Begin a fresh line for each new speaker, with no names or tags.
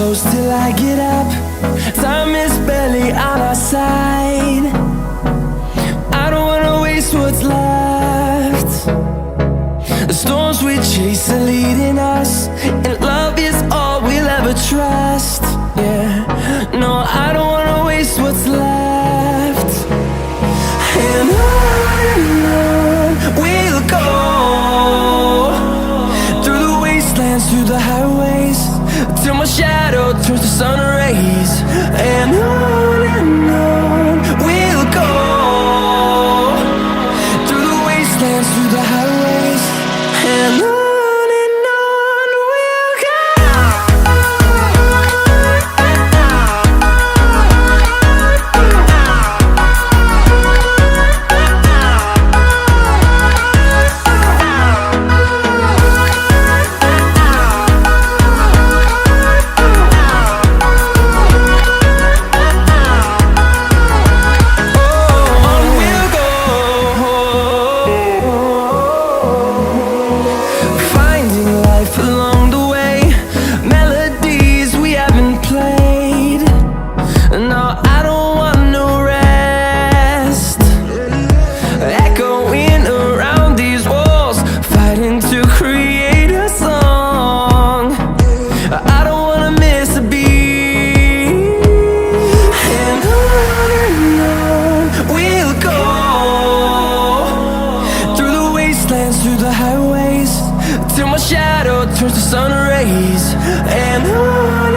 close till I get up. Time is barely on our side. I don't wanna waste what's left. The storms we chase are leading us, and love is all we'll ever trust. Yeah, no, I don't wanna waste what's left. And on we'll go, through the wastelands, through the highways, till my shadow turns to sun rays. And on we'll go, through the wastelands, through the highways, and on we'll go. Along the way, melodies we haven't played. No, I don't want no rest. Echoing around these walls, fighting to create a song. I don't wanna miss a beat. And on we'll go, through the wastelands, through the highways, till my shadow turns to sun rays. And on